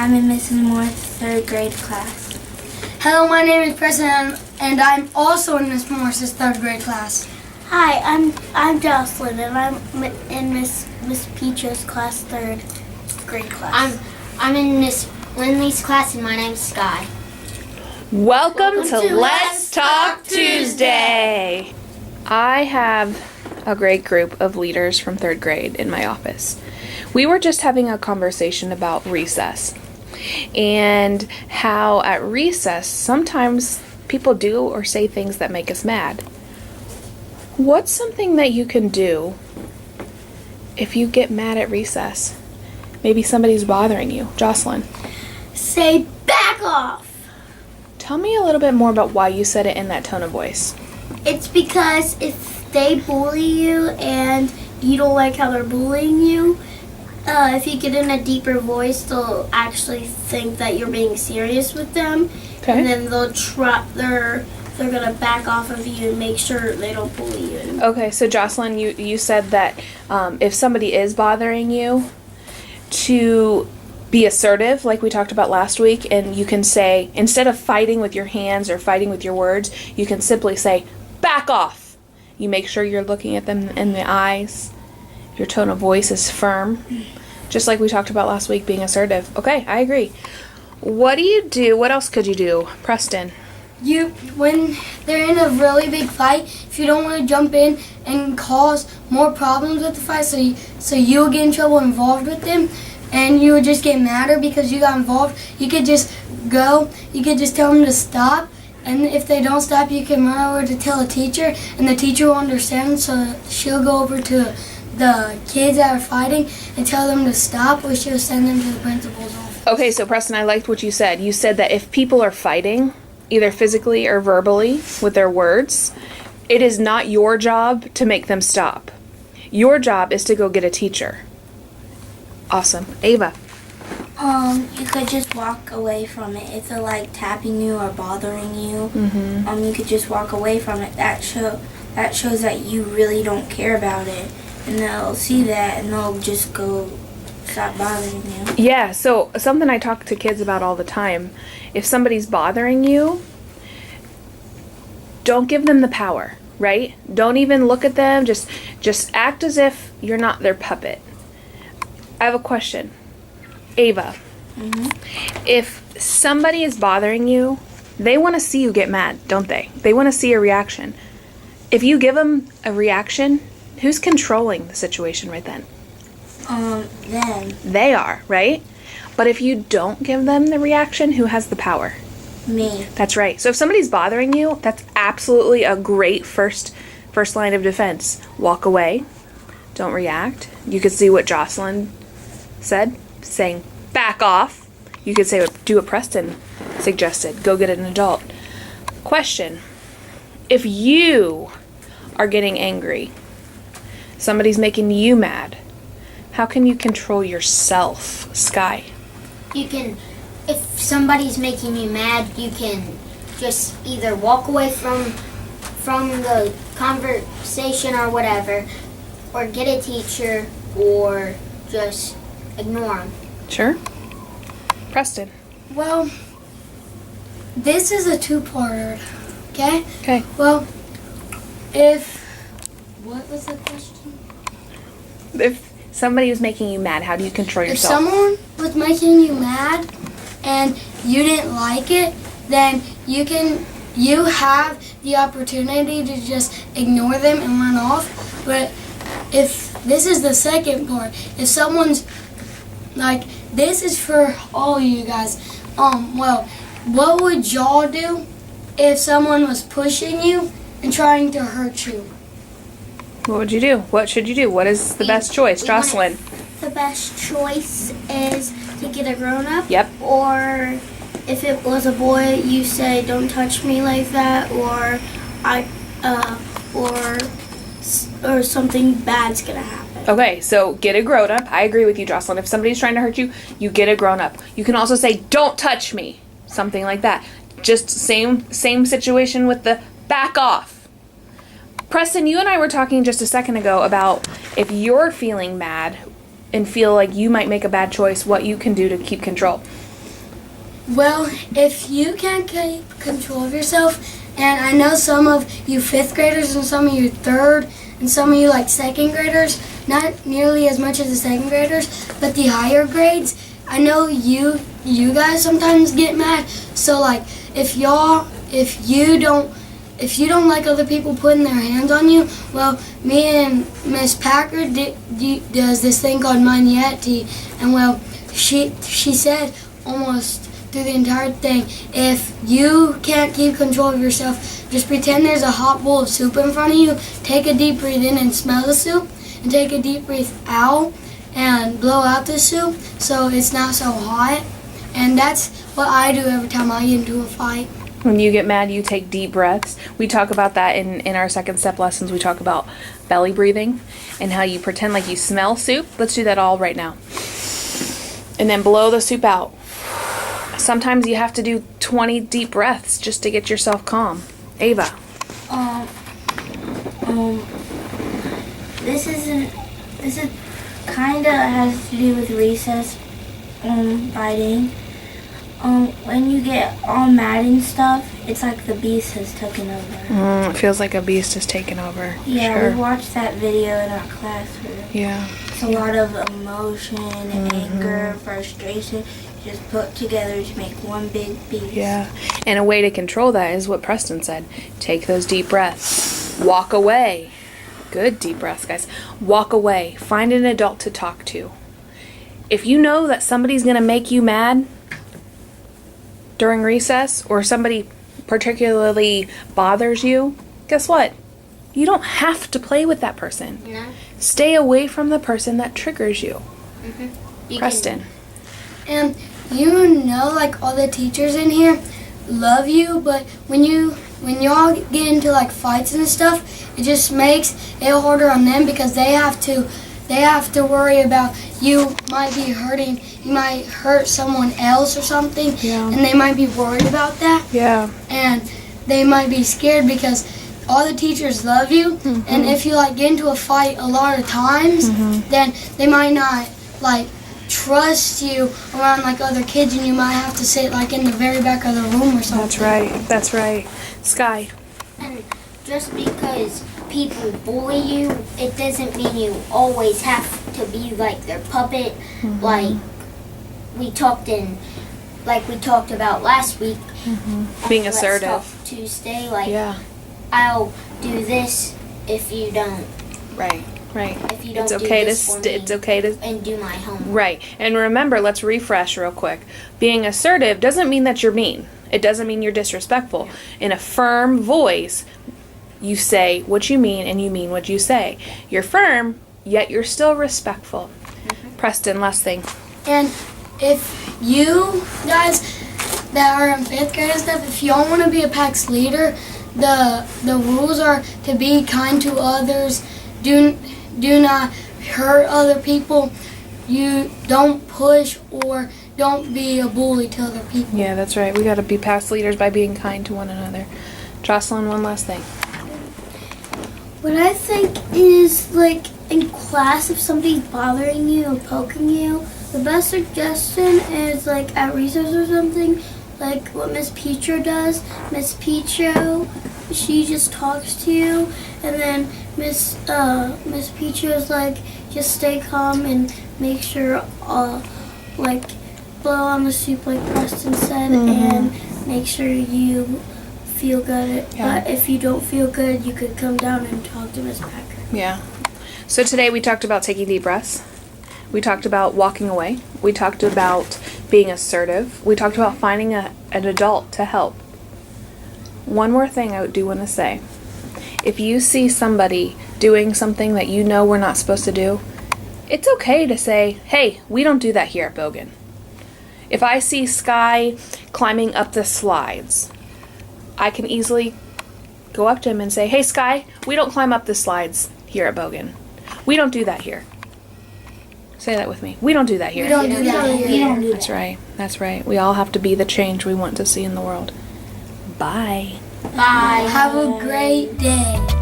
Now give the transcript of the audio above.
I'm in Mrs. Moore's third grade class. Hello, my name is Preston, and I'm also in Miss Morris's third grade class. Hi, I'm Jocelyn, and I'm in Miss Peach's class, third grade class. I'm in Miss Lindley's class, and my name's Sky. Welcome to Let's Talk Tuesday. I have a great group of leaders from third grade in my office. We were just having a conversation about recess and how at recess sometimes people do or say things that make us mad. What's something that you can do if you get mad at recess? Maybe somebody's bothering you. Jocelyn. Say back off! Tell me a little bit more about why you said it in that tone of voice. It's because if they bully you and you don't like how they're bullying you, if you get in a deeper voice, they'll actually think that you're being serious with them. Okay. And then they're gonna back off of you and make sure they don't bully you anymore. Okay, so Jocelyn, you said that if somebody is bothering you, to be assertive, like we talked about last week, and you can say, instead of fighting with your hands or fighting with your words, you can simply say, back off. You make sure you're looking at them in the eyes. Your tone of voice is firm. Just like we talked about last week, being assertive. Okay, I agree. What do you do? What else could you do? Preston. When they're in a really big fight, if you don't want to jump in and cause more problems with the fight, so you'll get in trouble involved with them, and you would just get madder because you got involved, you could just tell them to stop, and if they don't stop, you can run over to tell a teacher, and the teacher will understand, so she'll go over to the kids that are fighting and tell them to stop, or she'll send them to the principal's office. Okay, so Preston, I liked what you said. You said that if people are fighting, either physically or verbally, with their words, it is not your job to make them stop. Your job is to go get a teacher. Awesome. Ava. You could just walk away from it. If they're like tapping you or bothering you, you could just walk away from it. That shows that you really don't care about it. And they'll see that and they'll just go stop bothering you. Yeah, so something I talk to kids about all the time, if somebody's bothering you, don't give them the power, right? Don't even look at them, just act as if you're not their puppet. I have a question. Ava, if somebody is bothering you, they want to see you get mad, don't they? They want to see a reaction. If you give them a reaction, who's controlling the situation right then? Them. They are, right? But if you don't give them the reaction, who has the power? Me. That's right. So if somebody's bothering you, that's absolutely a great first line of defense. Walk away. Don't react. You could see what Jocelyn said, saying back off. You could say do what Preston suggested. Go get an adult. Question. If you are getting angry, somebody's making you mad, how can you control yourself, Sky? You can, if somebody's making you mad, you can just either walk away from the conversation or whatever, or get a teacher, or just ignore them. Sure. Preston. Well, this is a two-parter, okay? Okay. Well, what was the question? If somebody was making you mad, how do you control If yourself? someone was making you mad and you didn't like it, then you have the opportunity to just ignore them and run off. But if this is the second part, if someone's like, this is for all of you guys. Well, what would y'all do if someone was pushing you and trying to hurt you? What would you do? What should you do? What is the best choice? Jocelyn. The best choice is to get a grown-up. Yep. Or if it was a boy, you say, don't touch me like that, or or something bad's gonna happen. Okay, so get a grown-up. I agree with you, Jocelyn. If somebody's trying to hurt you, you get a grown-up. You can also say, don't touch me. Something like that. Just same situation with the back off. Preston, you and I were talking just a second ago about if you're feeling mad and feel like you might make a bad choice, what you can do to keep control. Well, if you can't keep control of yourself, and I know some of you 5th graders and some of you 3rd and some of you like 2nd graders, not nearly as much as the 2nd graders, but the higher grades, I know you guys sometimes get mad. So like if you don't like other people putting their hands on you, well, me and Miss Packard does this thing called Magnetti, and well, she said almost through the entire thing, if you can't keep control of yourself, just pretend there's a hot bowl of soup in front of you, take a deep breath in and smell the soup, and take a deep breath out and blow out the soup so it's not so hot. And that's what I do every time I get into a fight. When you get mad, you take deep breaths. We talk about that in our 2nd step lessons. We talk about belly breathing and how you pretend like you smell soup. Let's do that all right now. And then blow the soup out. Sometimes you have to do 20 deep breaths just to get yourself calm. Ava. This is kind of has to do with recess fighting. When you get all mad and stuff, it's like the beast has taken over. It feels like a beast has taken over. Yeah, Sure. we watched that video in our classroom. Yeah. It's a lot of emotion and anger, frustration, just put together to make one big beast. Yeah. And a way to control that is what Preston said. Take those deep breaths. Walk away. Good deep breaths, guys. Walk away. Find an adult to talk to. If you know that somebody's going to make you mad during recess, or somebody particularly bothers you, guess what? You don't have to play with that person. You know? Stay away from the person that triggers you. You Preston. And you know, like all the teachers in here love you, but when y'all get into like fights and stuff, it just makes it harder on them because they have to worry about you might be hurting, you might hurt someone else or something, and they might be worried about that. Yeah. And they might be scared because all the teachers love you, and if you like get into a fight a lot of times, then they might not like trust you around like other kids, and you might have to sit like in the very back of the room or something. That's right. That's right. Sky. And just because people bully you, it doesn't mean you always have to be like their puppet. Like we talked about last week. Being Let's assertive. Talk Tuesday, like Yeah. I'll do this if you don't. Right. Right. If you don't It's do okay this for me, it's okay to and do my homework. Right. And remember, let's refresh real quick. Being assertive doesn't mean that you're mean. It doesn't mean you're disrespectful. In a firm voice, you say what you mean and you mean what you say. You're firm, yet you're still respectful. Preston, last thing. And if you guys that are in 5th grade and stuff, if y'all want to be a PAX leader, the rules are to be kind to others, do not hurt other people, you don't push or don't be a bully to other people. Yeah, that's right. We got to be past leaders by being kind to one another. Jocelyn, one last thing. What I think is, like, in class, if somebody's bothering you or poking you, the best suggestion is, like, at recess or something, like what Miss Petro does. Miss Petro, she just talks to you, and then Miss Petro's like, just stay calm and make sure, like, blow on the soup like Preston said, and make sure you feel good. Yeah. But if you don't feel good, you could come down and talk to Miss Packer. Yeah. So today we talked about taking deep breaths. We talked about walking away. We talked about being assertive. We talked about finding an adult to help. One more thing I do want to say. If you see somebody doing something that you know we're not supposed to do, it's okay to say, hey, we don't do that here at Bogan. If I see Sky climbing up the slides, I can easily go up to him and say, hey, Sky, we don't climb up the slides here at Bogan. We don't do that here. Say that with me. We don't do that here. We don't do that here. That's right. That's right. We all have to be the change we want to see in the world. Bye. Bye. Have a great day.